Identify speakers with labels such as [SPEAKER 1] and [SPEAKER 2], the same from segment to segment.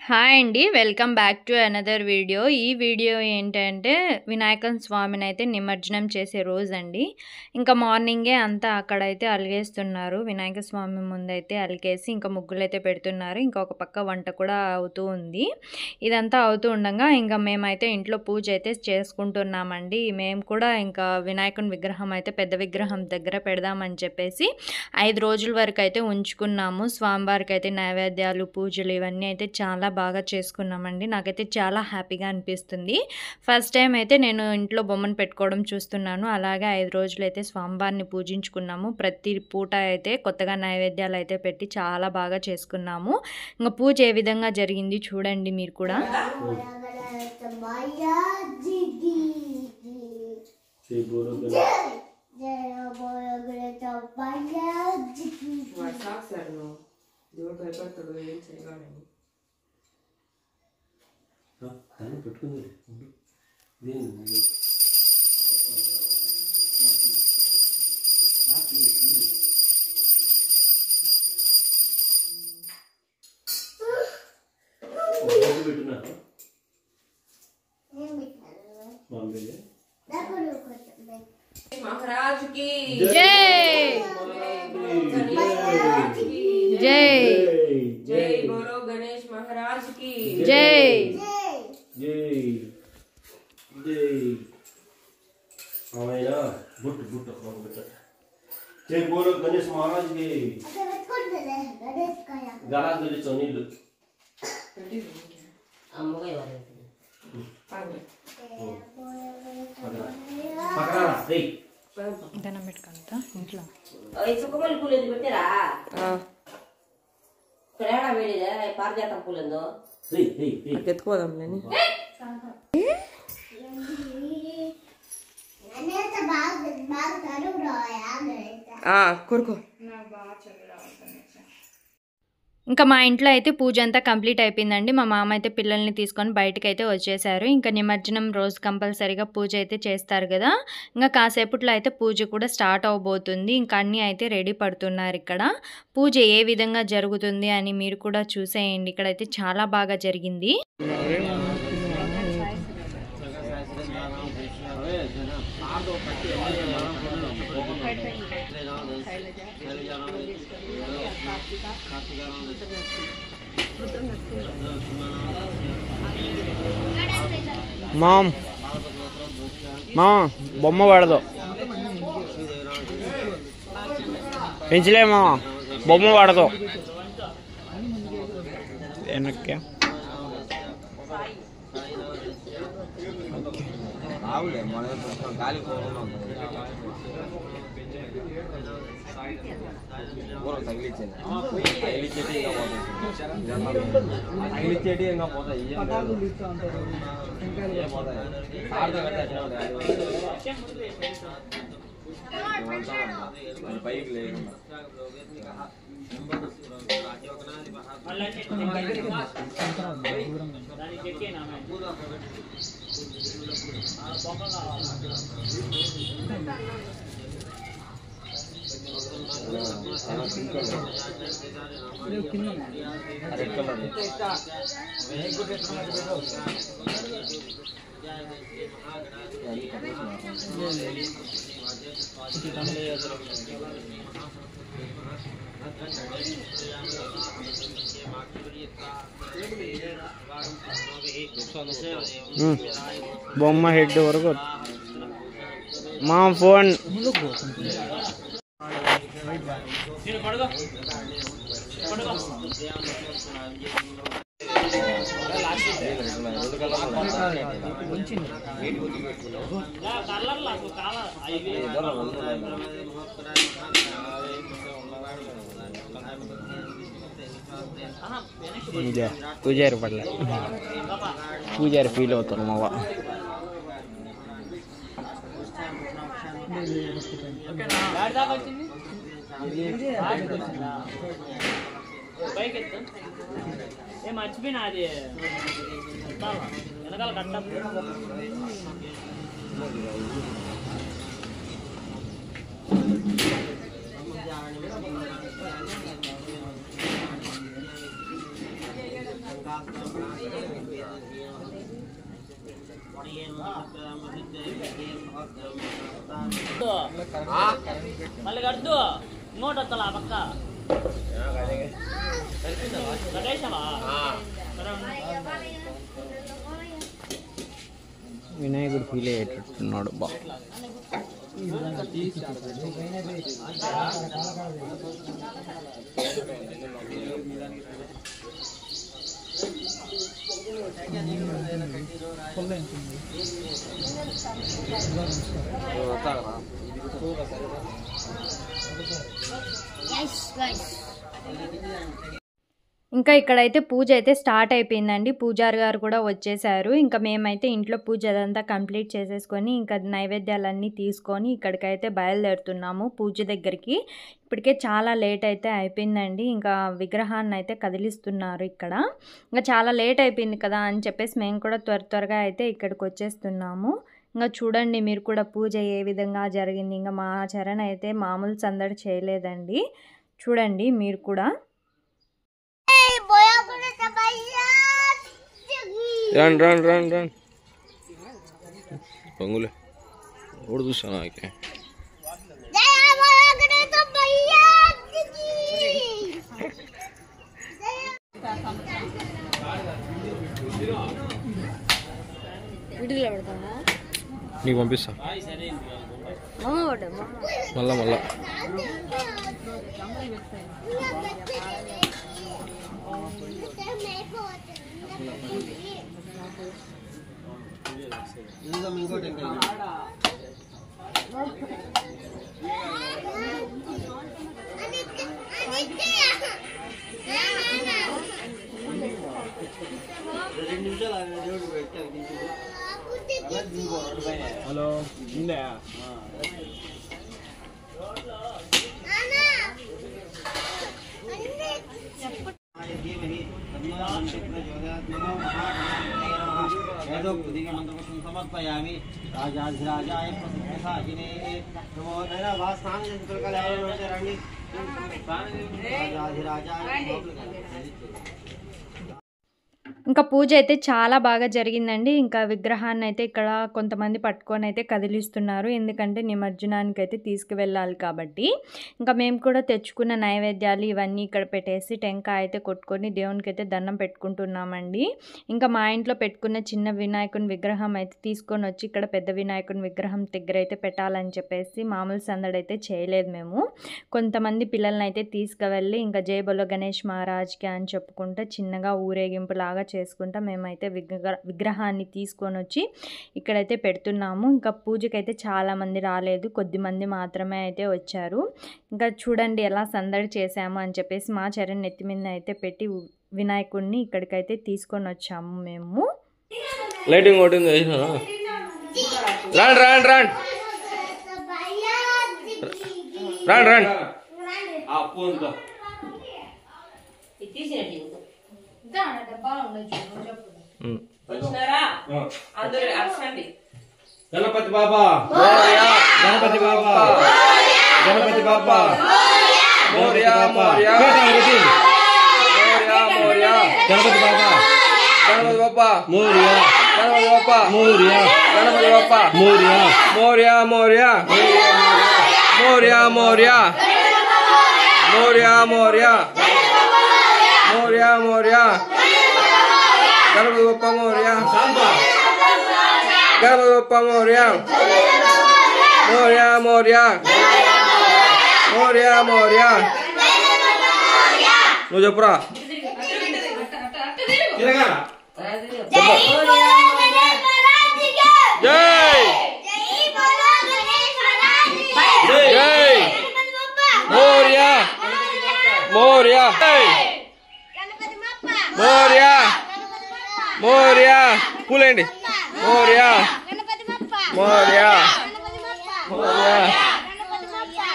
[SPEAKER 1] Hi అండి. Welcome back to another video. ఈ video ఏంటంటే వినాయక స్వామిని అయితే నిమజ్జనం చేసే రోజండి. ఇంకా మార్నింగే అంతా అక్కడైతే అలిగేస్తున్నారు. వినాయక స్వామి ముందైతే అలికేసి ఇంకా ముగ్గులైతే పెడుతున్నారు. ఇంకొక పక్క వంట కూడా అవుతూ ఉంది. ఇదంతా అవుతూ ఉండగా ఇంకా మేమైతే ఇంట్లో పూజ అయితే చేసుకుంటున్నామండి. మేము కూడా ఇంకా వినాయకుని విగ్రహం అయితే పెద్ద విగ్రహం దగ్గర పెడదామని చెప్పేసి 5 రోజుల వరకు అయితే ఉంచుకున్నాము. స్వామివారికి అయితే నైవేద్యాలు, పూజలు ఇవన్నీ అయితే చాలా బాగా చేసుకున్నామండి. నాకైతే చాలా హ్యాపీగా అనిపిస్తుంది. ఫస్ట్ టైం అయితే నేను ఇంట్లో బొమ్మను పెట్టుకోవడం చూస్తున్నాను. అలాగే 5 రోజులైతే స్వామివారిని పూజించుకున్నాము. ప్రతి పూట అయితే కొత్తగా నైవేద్యాలు అయితే పెట్టి చాలా బాగా చేసుకున్నాము. ఇంకా పూజ ఏ విధంగా జరిగింది చూడండి మీరు కూడా.
[SPEAKER 2] महाराज की
[SPEAKER 1] जय जय
[SPEAKER 2] जय बोलो गणेश महाराज की
[SPEAKER 1] जय
[SPEAKER 3] जय जय हमारा बुट बुट बुट जय बोलो गणेश महाराज की गला दली चोनीलू
[SPEAKER 2] अम्मगे वाले
[SPEAKER 3] पकड़ा रे
[SPEAKER 1] దండం పెట్టుకుంటా ఇంట్లో.
[SPEAKER 2] ओए सुकमल फूल एंदी పెట్టారా కరేడా వేడిదే పారిజాతం పూలందో
[SPEAKER 3] रे रे रे
[SPEAKER 2] ఎత్తుకోదాం నేను కొరుకో
[SPEAKER 1] ఇంకా మా ఇంట్లో అయితే పూజ అంతా కంప్లీట్ అయిపోయిందండి. మా మామ అయితే పిల్లల్ని తీసుకొని బయటకు అయితే వచ్చేసారు. ఇంకా నిమజ్జనం రోజు కంపల్సరీగా పూజ అయితే చేస్తారు కదా. ఇంకా కాసేపట్లో అయితే పూజ కూడా స్టార్ట్ అవబోతుంది. ఇంకా అన్నీ అయితే రెడీ పడుతున్నారు. ఇక్కడ పూజ ఏ విధంగా జరుగుతుంది అని మీరు కూడా చూసేయండి. ఇక్కడైతే చాలా బాగా జరిగింది.
[SPEAKER 4] మామ్ బొమ్మ పడదు పెంచలేమా బొమ్మ పడదు వెనక్కి బొమ్మ హెడ్ వరకు మా ఫోన్ పూజారి పడలే పూజారి ఫీల్ అవుతారు మావా
[SPEAKER 5] మర్చిపోయినా అది వెనకాల కట్ట మళ్ళీ కడుతూ ఇంకోటి వస్తా పక్క
[SPEAKER 4] వినాయకుడు ఫీల్ అయ్యేటట్టున్నాడు బా.
[SPEAKER 1] ఇంకా ఇక్కడైతే పూజ అయితే స్టార్ట్ అయిపోయిందండి. పూజారి గారు కూడా వచ్చేసారు. ఇంకా మేమైతే ఇంట్లో పూజ అదంతా కంప్లీట్ చేసేసుకొని ఇంకా నైవేద్యాలన్నీ తీసుకొని ఇక్కడికైతే బయలుదేరుతున్నాము పూజ దగ్గరికి. ఇప్పటికే చాలా లేట్ అయితే అయిపోయిందండి. ఇంకా విగ్రహాన్ని అయితే కదిలిస్తున్నారు ఇక్కడ. ఇంకా చాలా లేట్ అయిపోయింది కదా అని చెప్పేసి మేము కూడా త్వరగా అయితే ఇక్కడికి వచ్చేస్తున్నాము. ఇంకా చూడండి మీరు కూడా పూజ ఏ విధంగా జరిగింది. ఇంకా మా చరణ్ అయితే మామూలు సందడి చేయలేదండి. చూడండి మీరు కూడా.
[SPEAKER 4] రన్ రన్ రన్ రన్ పంగులే ఓడు చూసాను అయితే నీకు పంపిస్తా మళ్ళా మళ్ళా. హలో
[SPEAKER 6] సమర్పయామి రాజాధిరాజాయ ప్రసాదినే నమో రండి రాజాధిరాజాయ.
[SPEAKER 1] ఇంకా పూజ అయితే చాలా బాగా జరిగిందండి. ఇంకా విగ్రహాన్ని అయితే ఇక్కడ కొంతమంది పట్టుకొని అయితే కదిలిస్తున్నారు. ఎందుకంటే నిమజ్జనానికి అయితే తీసుకువెళ్ళాలి కాబట్టి. ఇంకా మేము కూడా తెచ్చుకున్న నైవేద్యాలు ఇవన్నీ ఇక్కడ పెట్టేసి టెంకాయ అయితే కొట్టుకొని దేవునికి అయితే దండం పెట్టుకుంటున్నామండి. ఇంకా మా ఇంట్లో పెట్టుకున్న చిన్న వినాయకుని విగ్రహం అయితే తీసుకొని వచ్చి ఇక్కడ పెద్ద వినాయకుని విగ్రహం దగ్గర అయితే పెట్టాలని చెప్పేసి మామూలు సందడి అయితే చేయలేదు మేము. కొంతమంది పిల్లల్ని అయితే తీసుకువెళ్ళి ఇంకా జై బోలో గణేష్ మహారాజ్కి అని చెప్పుకుంటూ చిన్నగా ఊరేగింపు లాగా చేసుకుంటా మేమైతే విగ్రహాన్ని తీసుకొని వచ్చి ఇక్కడైతే పెడుతున్నాము. ఇంకా పూజకైతే చాలా మంది రాలేదు, కొద్దిమంది మాత్రమే అయితే వచ్చారు. ఇంకా చూడండి ఎలా సందడి చేసాము అని చెప్పేసి మా చరణ్ నెత్తి మీద అయితే పెట్టి వినాయకుడిని ఇక్కడికైతే తీసుకొని వచ్చాము మేము.
[SPEAKER 4] లైటింగ్ కొట్టింది రాండి రాండి రాండి రాండి రాండి.
[SPEAKER 3] గణపతి బాబా గణపతి బాబా గణపతి బాబా
[SPEAKER 4] మోరియా మోరియా మోరియా
[SPEAKER 3] గణపతి బాబా
[SPEAKER 4] గణపతి బాబా
[SPEAKER 3] మోరియా
[SPEAKER 4] గణపతి బాబా
[SPEAKER 3] మోరియా
[SPEAKER 4] గణపతి బాబా
[SPEAKER 3] మోరియా
[SPEAKER 4] మోరియా మోరియా మోరియా మోరియా మోరియా మోరియా మోరియా మోరియా గణపతి బాబా మోరియా గణపతి బాబా మోరియా మోరియా మోరియా మోరియా మోరియా. నువ్వు చెప్పురా. జై జై మోరియా మోరియా మోరియా మోరియా పూలేండి మోరియా మోరియా మోరియా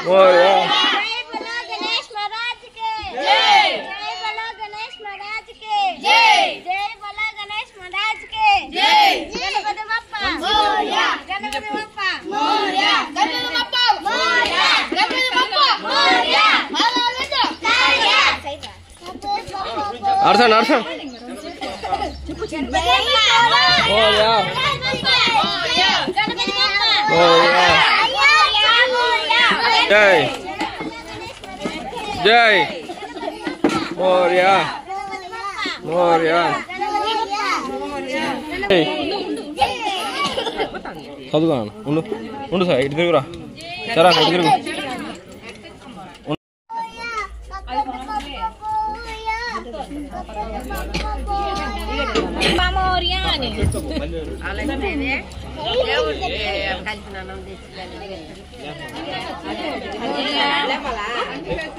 [SPEAKER 4] మోరియా. నడసండి నడసండి. జై జై మోరియా మోరియా చదువుకున్నాను ఉండు ఉండు సార్ ఇటు తిరుగురా సరే ఇటు తిరుగు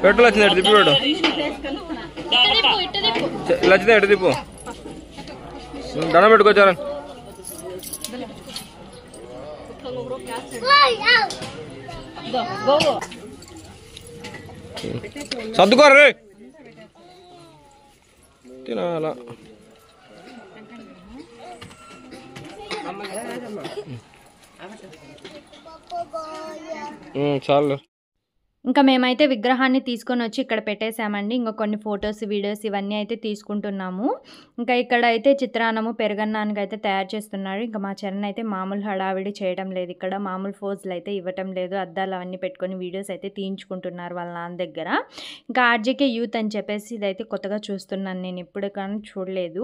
[SPEAKER 4] పెట్రోల్ వచ్చింది ఎటు తిప్పి పెట్టు వచ్చింది ఎటు తిప్పు దండం పెట్టుకొచ్చారా సర్దుకోరా రే తినాలా చాలు
[SPEAKER 1] ఇంకా మేమైతే విగ్రహాన్ని తీసుకొని వచ్చి ఇక్కడ పెట్టేశామండి. ఇంకా కొన్ని ఫొటోస్ వీడియోస్ ఇవన్నీ అయితే తీసుకుంటున్నాము. ఇంకా ఇక్కడ అయితే చిత్రాన్నము పెరుగన్నానికి అయితే తయారు చేస్తున్నారు. ఇంకా మా చరణ్ అయితే మామూలు హడావిడి చేయడం లేదు, ఇక్కడ మామూలు ఫోజులు అయితే ఇవ్వటం లేదు, అద్దాలు అవన్నీ పెట్టుకొని వీడియోస్ అయితే తీయించుకుంటున్నారు వాళ్ళ నాన్న దగ్గర. ఇంకా ఆర్జేకే యూత్ అని చెప్పేసి ఇదైతే కొత్తగా చూస్తున్నాను, నేను ఇప్పుడు కానీ చూడలేదు.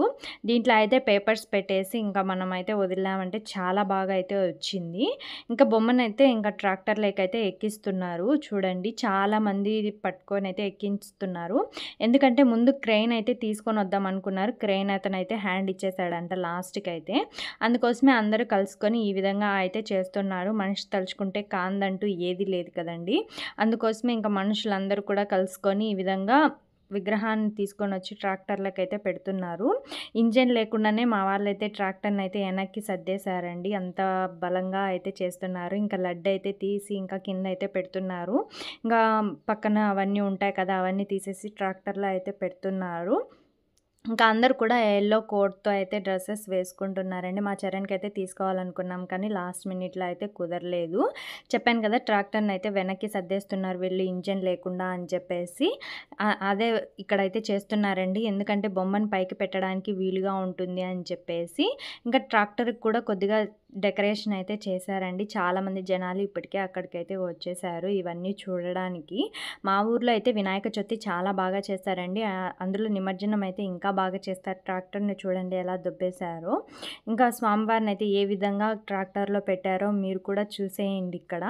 [SPEAKER 1] దీంట్లో అయితే పేపర్స్ పెట్టేసి ఇంకా మనం అయితే వదిలామంటే చాలా బాగా అయితే వచ్చింది. ఇంకా బొమ్మనైతే ఇంకా ట్రాక్టర్లోకి అయితే ఎక్కిస్తున్నారు చూడండి, చాలా మంది పట్టుకొని అయితే ఎక్కించుతున్నారు. ఎందుకంటే ముందు క్రెయిన్ అయితే తీసుకొని వద్దాం అనుకున్నారు, క్రెయిన్ అతను అయితే హ్యాండ్ ఇచ్చేసాడంట లాస్ట్కి అయితే. అందుకోసమే అందరూ కలుసుకొని ఈ విధంగా అయితే చేస్తున్నారు. మనిషి తలుచుకుంటే కాందంటూ ఏది లేదు కదండి, అందుకోసమే ఇంకా మనుషులందరూ కూడా కలుసుకొని ఈ విధంగా విగ్రహాన్ని తీసుకొని వచ్చి ట్రాక్టర్లకు అయితే పెడుతున్నారు. ఇంజన్ లేకుండానే మా వాళ్ళైతే ట్రాక్టర్ని అయితే వెనక్కి సర్దేశారండి, అంత బలంగా అయితే చేస్తున్నారు. ఇంకా లడ్డు అయితే తీసి ఇంకా కింద అయితే పెడుతున్నారు. ఇంకా పక్కన అవన్నీ ఉంటాయి కదా, అవన్నీ తీసేసి ట్రాక్టర్లో అయితే పెడుతున్నారు. ఇంకా అందరు కూడా ఎల్లో కోట్తో అయితే డ్రెస్సెస్ వేసుకుంటున్నారండి. మా చరణ్కి అయితే తీసుకోవాలనుకున్నాం కానీ లాస్ట్ మినిట్లో అయితే కుదరలేదు. చెప్పాను కదా, ట్రాక్టర్ని అయితే వెనక్కి సర్దేస్తున్నారు వీళ్ళు ఇంజన్ లేకుండా అని చెప్పేసి. అదే ఇక్కడైతే చేస్తున్నారండి, ఎందుకంటే బొమ్మను పైకి పెట్టడానికి వీలుగా ఉంటుంది అని చెప్పేసి. ఇంకా ట్రాక్టర్కి కూడా కొద్దిగా డెకరేషన్ అయితే చేశారండి. చాలామంది జనాలు ఇప్పటికే అక్కడికైతే వచ్చేసారు ఇవన్నీ చూడడానికి. మా ఊర్లో అయితే వినాయక చవితి చాలా బాగా చేస్తారండి, అందులో నిమజ్జనం అయితే ఇంకా బాగా చేస్తారు. ట్రాక్టర్ని చూడండి ఎలా దుబ్బేశారో. ఇంకా స్వామివారిని అయితే ఏ విధంగా ట్రాక్టర్లో పెట్టారో మీరు కూడా చూసేయండి ఇక్కడ.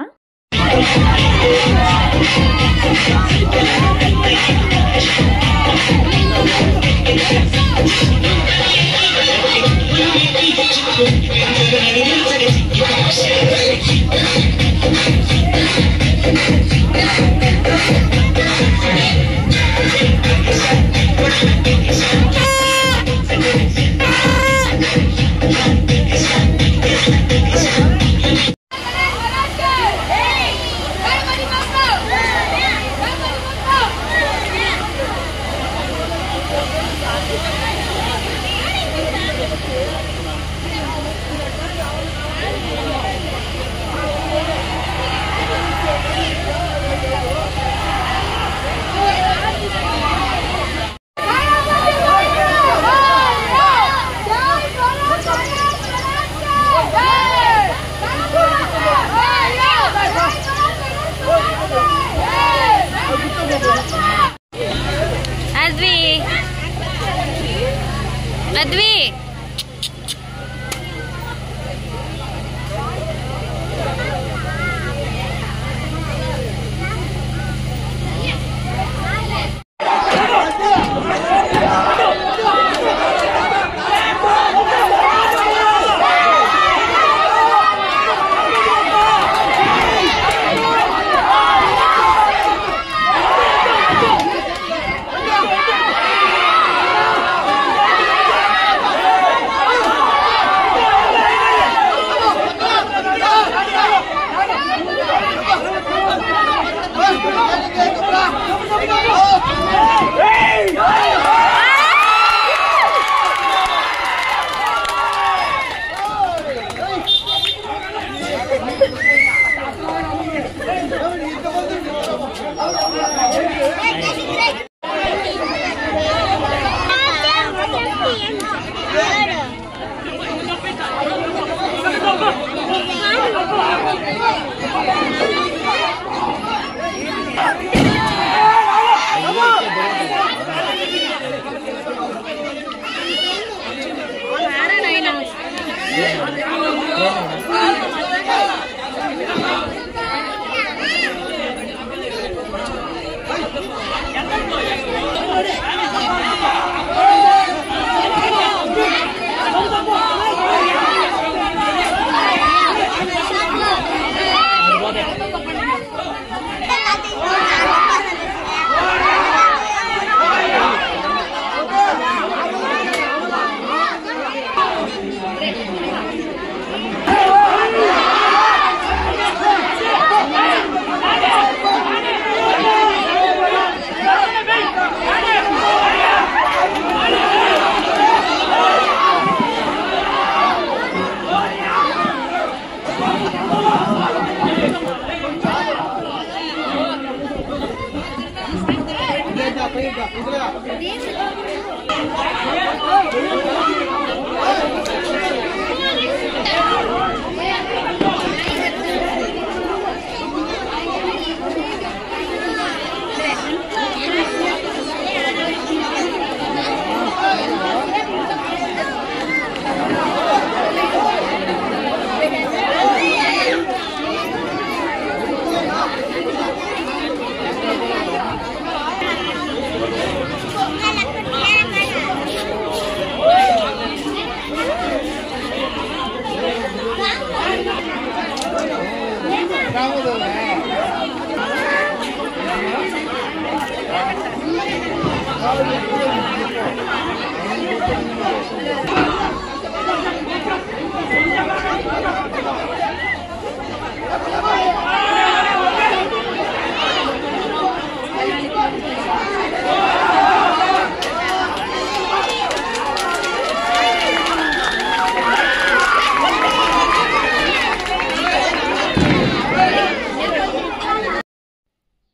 [SPEAKER 1] అద్వి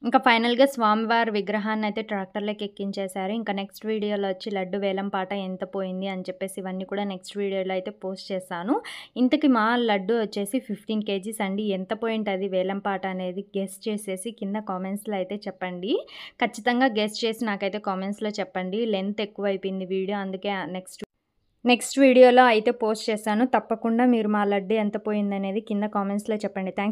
[SPEAKER 1] ఇంకా ఫైనల్‌గా స్వామివారి విగ్రహాన్ని అయితే ట్రాక్టర్‌లోకి ఎక్కించేశారు. ఇంకా నెక్స్ట్ వీడియోలో వచ్చి లడ్డు వేలం పాట ఎంత పోయింది అని చెప్పేసి ఇవన్నీ కూడా నెక్స్ట్ వీడియోలో అయితే పోస్ట్ చేశాను. ఇంతకి మా లడ్డు వచ్చేసి 15 కేజీస్ అండి. ఎంత పోయింటది వేలం పాట అనేది గెస్ చేసేసి కింద కామెంట్స్‌లో అయితే చెప్పండి. ఖచ్చితంగా గెస్ చేసి నాకైతే కామెంట్స్‌లో చెప్పండి. లెంత్ ఎక్కువైపోయింది వీడియో, అందుకే నెక్స్ట్ వీడియోలో అయితే పోస్ట్ చేశాను. తప్పకుండా మీరు మా లడ్డు ఎంత పోయిందనేది కింద కామెంట్స్‌లో చెప్పండి. థాంక్స్.